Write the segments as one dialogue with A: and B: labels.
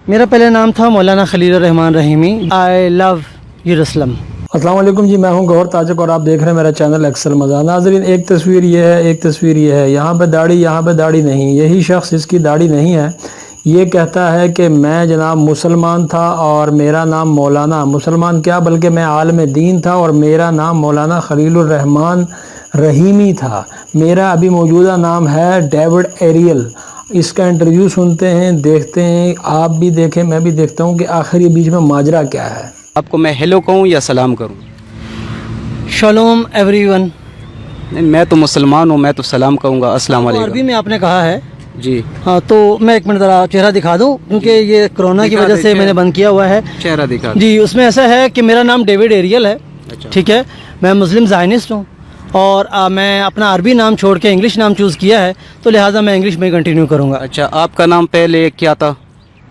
A: میرا پہلا نام تھا مولانا خلیل الرحمان رحیمی. آئی لو یروشلم.
B: السلام علیکم جی، میں ہوں گوہر تاجک اور آپ دیکھ رہے ہیں میرا چینل ایکسل مزہ. ناظرین، ایک تصویر یہ ہے، ایک تصویر یہ ہے. یہاں پہ داڑھی نہیں. یہی شخص اس کی داڑھی نہیں ہے. یہ کہتا ہے کہ میں جناب مسلمان تھا اور میرا نام مولانا، مسلمان کیا بلکہ میں عالم دین تھا اور میرا نام مولانا خلیل الرحمان رحیمی تھا. میرا ابھی موجودہ نام ہے ڈیوڈ ایریل. اس کا انٹرویو سنتے ہیں، دیکھتے ہیں، آپ بھی دیکھیں، میں بھی دیکھتا ہوں کہ آخر یہ بیچ میں ماجرا کیا ہے.
C: آپ کو میں ہیلو کہوں یا سلام کروں؟
A: Shalom every one.
C: نہیں، میں تو مسلمان ہوں، میں تو سلام کہوں گا. السلام
A: عربی
C: علیکم.
A: میں آپ نے کہا ہے
C: جی
A: ہاں، تو میں ایک منٹ ذرا چہرہ دکھا دوں کیونکہ یہ کرونا کی
C: دکھا
A: وجہ
C: دیں،
A: سے میں نے بند کیا ہوا ہے.
C: چہرہ دکھا دیں.
A: جی، اس میں ایسا ہے کہ میرا نام ڈیوڈ ایریل ہے.
C: اچھا.
A: ٹھیک ہے، میں مسلم زائنسٹ ہوں اور میں اپنا عربی نام چھوڑ کے انگلش نام چوز کیا ہے، تو لہٰذا میں انگلش میں کنٹینیو کروں گا.
C: اچھا، آپ کا نام پہلے کیا تھا؟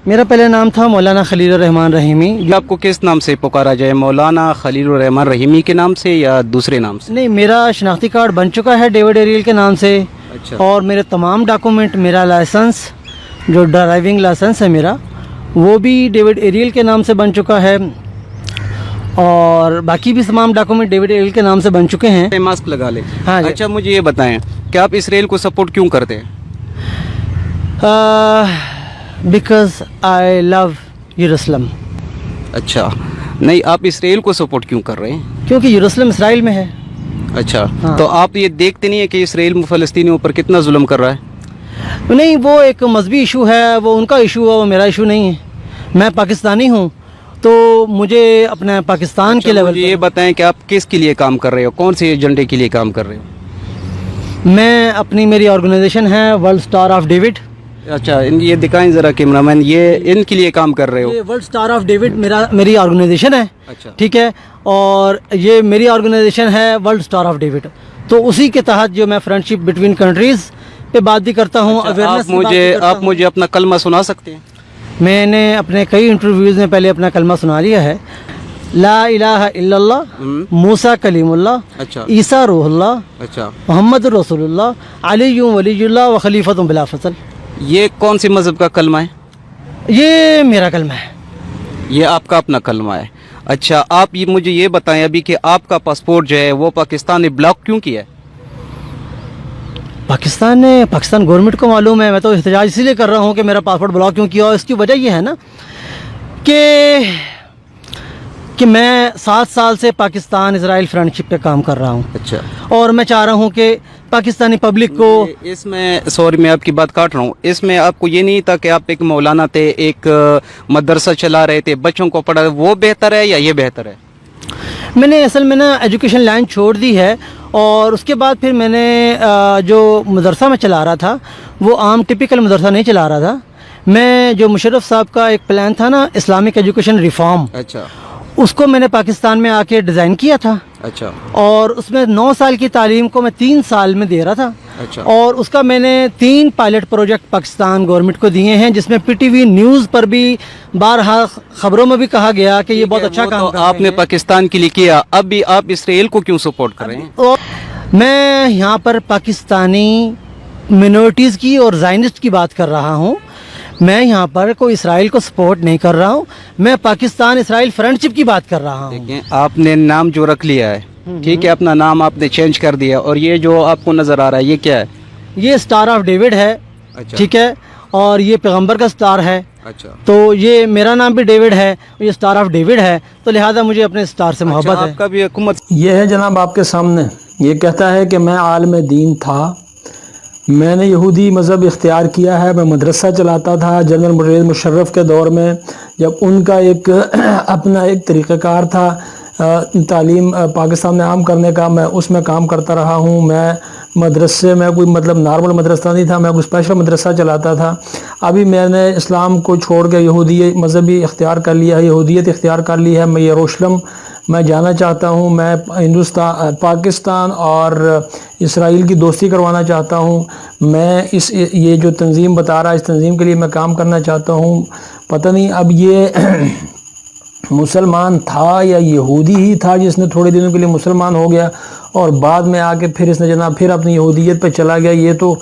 A: میرا پہلا نام تھا مولانا خلیل الرحمان رحیمی.
C: آپ کو کس نام سے پکارا جائے، مولانا خلیل الرحمان رحیمی کے نام سے یا دوسرے نام سے؟
A: نہیں، میرا شناختی کارڈ بن چکا ہے ڈیوڈ ایریل کے نام سے.
C: اچھا.
A: اور میرے تمام ڈاکومنٹ، میرا لائسنس جو ڈرائیونگ لائسنس ہے میرا، وہ بھی ڈیوڈ ایریل کے نام سے بن چکا ہے. اور باقی بھی تمام ڈاکومنٹ ڈیوڈ ایریل کے نام سے بن چکے ہیں.
C: ماسک لگا لیں.
A: ہاں جی.
C: اچھا، مجھے یہ بتائیں کہ آپ اسرائیل کو سپورٹ کیوں کرتے ہیں؟
A: بیکاز آئی لو یروشلم.
C: اچھا، نہیں، آپ اسرائیل کو سپورٹ کیوں کر رہے ہیں؟
A: کیونکہ یروشلم اسرائیل میں ہے.
C: اچھا.
A: ہاں.
C: تو آپ یہ دیکھتے نہیں ہیں کہ اسرائیل فلسطینیوں پر کتنا ظلم کر رہا ہے؟
A: نہیں، وہ ایک مذہبی ایشو ہے، وہ ان کا ایشو ہے، وہ میرا ایشو نہیں ہے. میں پاکستانی ہوں تو مجھے اپنے پاکستان کے لیول
C: مجھے یہ بتائیں کہ آپ کس کے لیے کام کر رہے ہو، کون سے ایجنڈے کے لیے کام کر رہے ہو؟
A: میں میری آرگنائزیشن ہے ورلڈ اسٹار آف ڈیوڈ.
C: اچھا، یہ دکھائیں ذرا کیمرہ مین، یہ ان کے لیے کام کر رہے ہو؟
A: یہ ورلڈ اسٹار آف ڈیوڈ میری آرگنائزیشن ہے.
C: اچھا.
A: ٹھیک ہے، اور یہ میری آرگنائزیشن ہے ورلڈ اسٹار آف ڈیوڈ. تو اسی کے تحت جو میں فرینڈ شپ بٹوین کنٹریز پہ بات بھی کرتا ہوں.
C: آپ مجھے اپنا کلمہ سنا سکتے ہیں؟
A: میں نے اپنے کئی انٹرویوز میں پہلے اپنا کلمہ سنا لیا ہے. لا الہ الا اللہ، موسیٰ کلیم اللہ،
C: اچھا.
A: عیسیٰ روح اللہ،
C: اچھا.
A: محمد رسول اللہ، علی ولی اللہ و خلیفۃ بلا فصل.
C: یہ کون سی مذہب کا کلمہ ہے؟
A: یہ میرا کلمہ ہے.
C: یہ آپ کا اپنا کلمہ ہے. اچھا، آپ مجھے یہ بتائیں ابھی کہ آپ کا پاسپورٹ جو ہے وہ پاکستان نے بلاک کیوں کیا ہے؟
A: پاکستان گورنمنٹ کو معلوم ہے. میں تو احتجاج اسی لیے کر رہا ہوں کہ میرا پاسپورٹ بلاک کیوں کیا. اور اس کی وجہ یہ ہے نا کہ میں 7 سال سے پاکستان اسرائیل فرینڈ شپ پہ کام کر رہا ہوں.
C: اچھا.
A: اور میں چاہ رہا ہوں کہ پاکستانی پبلک کو
C: اس میں سوری میں آپ کی بات کاٹ رہا ہوں، اس میں آپ کو یہ نہیں تھا کہ آپ ایک مولانا تھے، ایک مدرسہ چلا رہے تھے، بچوں کو پڑھا، وہ بہتر ہے یا یہ بہتر ہے؟
A: میں نے اصل میں نا ایجوکیشن لائن چھوڑ دی ہے. اور اس کے بعد پھر میں نے جو مدرسہ میں چلا رہا تھا وہ عام ٹپیکل مدرسہ نہیں چلا رہا تھا. میں جو مشرف صاحب کا ایک پلان تھا نا، اسلامک ایجوکیشن ریفارم،
C: اچھا.
A: اس کو میں نے پاکستان میں آ کے ڈیزائن کیا تھا.
C: اچھا.
A: اور اس میں 9 سال کی تعلیم کو میں 3 سال میں دے رہا تھا.
C: اچھا.
A: اور اس کا میں نے 3 پائلٹ پروجیکٹ پاکستان گورنمنٹ کو دیے ہیں، جس میں پی ٹی وی نیوز پر بھی بارہا خبروں میں بھی کہا گیا کہ یہ بہت اچھا کام کر رہے ہیں.
C: آپ نے پاکستان کے لیے کیا، اب بھی آپ اسرائیل کو کیوں سپورٹ کر رہے ہیں؟
A: اور میں یہاں پر پاکستانی منورٹیز کی اور زائنسٹ کی بات کر رہا ہوں. میں یہاں پر کوئی اسرائیل کو سپورٹ نہیں کر رہا ہوں. میں پاکستان اسرائیل فرینڈ شپ کی بات کر رہا ہوں.
C: دیکھیں، آپ نے نام جو رکھ لیا ہے، ٹھیک ہے، اپنا نام آپ نے چینج کر دیا، اور یہ جو آپ کو نظر آ رہا ہے یہ کیا ہے؟
A: یہ اسٹار آف ڈیوڈ ہے.
C: اچھا.
A: ٹھیک ہے، اور یہ پیغمبر کا اسٹار ہے.
C: اچھا.
A: تو یہ میرا نام بھی ڈیوڈ ہے، یہ اسٹار آف ڈیوڈ ہے، تو لہٰذا مجھے اپنے اسٹار سے محبت ہے.
C: آپ کا بھی حکومت
B: یہ ہے جناب آپ کے سامنے. یہ کہتا ہے کہ میں عالم دین تھا، میں نے یہودی مذہب اختیار کیا ہے، میں مدرسہ چلاتا تھا جنرل پرویز مشرف کے دور میں، جب ان کا ایک اپنا ایک طریقہ کار تھا تعلیم پاکستان میں عام کرنے کا. میں اس میں کام کرتا رہا ہوں. میں مدرسے میں کوئی مطلب نارمل مدرسہ نہیں تھا، میں کوئی اسپیشل مدرسہ چلاتا تھا. ابھی میں نے اسلام کو چھوڑ کے یہودی مذہبی اختیار کر لیا ہے، یہودیت اختیار کر لی ہے. میں یروشلم میں جانا چاہتا ہوں. میں پاکستان اور اسرائیل کی دوستی کروانا چاہتا ہوں. میں یہ جو تنظیم بتا رہا ہے، اس تنظیم کے لیے میں کام کرنا چاہتا ہوں. پتہ نہیں اب یہ مسلمان تھا یا یہودی ہی تھا جس نے تھوڑے دنوں کے لیے مسلمان ہو گیا اور بعد میں آ کے پھر اس نے جناب پھر اپنی یہودیت پہ چلا گیا. یہ تو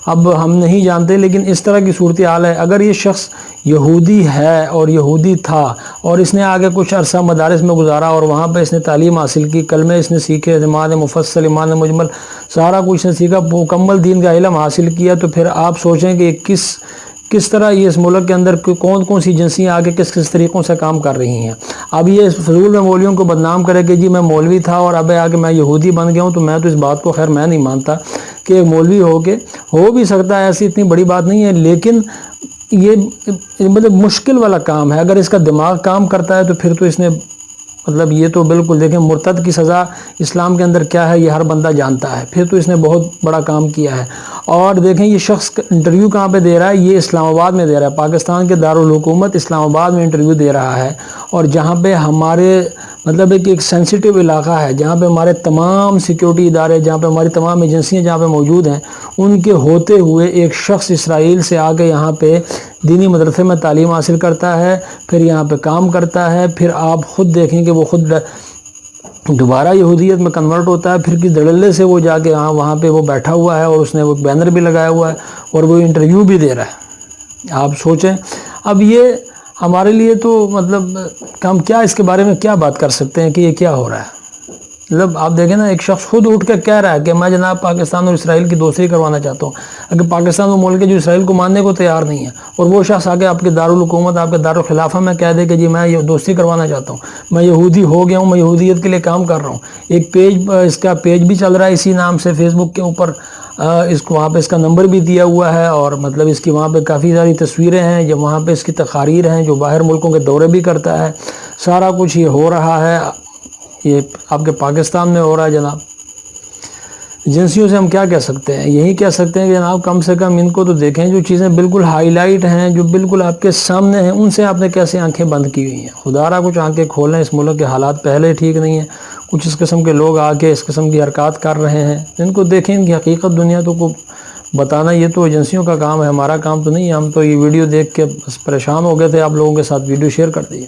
B: اب ہم نہیں جانتے، لیکن اس طرح کی صورتحال ہے۔ اگر یہ شخص یہودی ہے اور یہودی تھا اور اس نے آگے کچھ عرصہ مدارس میں گزارا اور وہاں پہ اس نے تعلیم حاصل کی، کلمے اس نے سیکھے، ایمان مفصل، ایمان مجمل، سارا کچھ نے سیکھا، مکمل دین کا علم حاصل کیا، تو پھر آپ سوچیں کہ کس طرح یہ اس ملک کے اندر کون سی ایجنسیاں آگے کس طریقوں سے کام کر رہی ہیں۔ اب یہ فضول میں مولویوں کو بدنام کرے کہ جی میں مولوی تھا اور اب آگے میں یہودی بن گیا ہوں، تو میں تو اس بات کو خیر میں نہیں مانتا کہ ایک مولوی ہو بھی سکتا ہے، ایسی اتنی بڑی بات نہیں ہے، لیکن یہ مطلب مشکل والا کام ہے۔ اگر اس کا دماغ کام کرتا ہے تو پھر تو اس نے مطلب یہ تو بالکل دیکھیں مرتد کی سزا اسلام کے اندر کیا ہے یہ ہر بندہ جانتا ہے، پھر تو اس نے بہت بڑا کام کیا ہے۔ اور دیکھیں یہ شخص انٹرویو کہاں پہ دے رہا ہے، یہ اسلام آباد میں دے رہا ہے، پاکستان کے دارالحکومت اسلام آباد میں انٹرویو دے رہا ہے، اور جہاں پہ ہمارے مطلب ایک سینسیٹیو علاقہ ہے، جہاں پہ ہمارے تمام سیکیورٹی ادارے، جہاں پہ ہماری تمام ایجنسیاں جہاں پہ موجود ہیں، ان کے ہوتے ہوئے ایک شخص اسرائیل سے آ کے یہاں پہ دینی مدرسے میں تعلیم حاصل کرتا ہے، پھر یہاں پہ کام کرتا ہے، پھر آپ خود دیکھیں کہ وہ خود دوبارہ یہودیت میں کنورٹ ہوتا ہے، پھر کس دڑلے سے وہ جا کے وہاں پہ وہ بیٹھا ہوا ہے اور اس نے وہ بینر بھی لگایا ہوا ہے اور وہ انٹرویو بھی دے رہا ہے۔ آپ سوچیں اب یہ ہمارے لیے تو مطلب ہم کیا اس کے بارے میں کیا بات کر سکتے ہیں کہ یہ کیا ہو رہا ہے۔ مطلب آپ دیکھیں نا، ایک شخص خود اٹھ کے کہہ رہا ہے کہ میں جناب پاکستان اور اسرائیل کی دوستی کروانا چاہتا ہوں۔ اگر پاکستان وہ ملک ہے جو اسرائیل کو ماننے کو تیار نہیں ہے، اور وہ شخص آگے آپ کے دارالحکومت، آپ کے دارالخلافہ میں کہہ دے کہ جی میں یہ دوستی کروانا چاہتا ہوں، میں یہودی ہو گیا ہوں، میں یہودیت کے لیے کام کر رہا ہوں۔ ایک پیج، اس کا پیج بھی چل رہا ہے اسی نام سے فیس بک کے اوپر، اس کو وہاں پہ اس کا نمبر بھی دیا ہوا ہے، اور مطلب اس کی وہاں پہ کافی ساری تصویریں ہیں، جو وہاں پہ اس کی تقاریر ہیں، جو باہر ملکوں کے دورے بھی کرتا ہے۔ سارا کچھ یہ ہو رہا ہے، یہ آپ کے پاکستان میں ہو رہا ہے جناب۔ ایجنسیوں سے ہم کیا کہہ سکتے ہیں؟ یہی کہہ سکتے ہیں کہ جناب کم سے کم ان کو تو دیکھیں، جو چیزیں بالکل ہائی لائٹ ہیں، جو بالکل آپ کے سامنے ہیں، ان سے آپ نے کیسے آنکھیں بند کی ہوئی ہیں؟ خدا را کچھ آنکھیں کھولیں، اس ملک کے حالات پہلے ٹھیک نہیں ہیں، کچھ اس قسم کے لوگ آ کے اس قسم کی حرکات کر رہے ہیں، ان کو دیکھیں، ان کی حقیقت دنیا کو بتانا یہ تو ایجنسیوں کا کام ہے، ہمارا کام تو نہیں ہے۔ ہم تو یہ ویڈیو دیکھ کے بس پریشان ہو گئے تھے، آپ لوگوں کے ساتھ ویڈیو شیئر کر دیے۔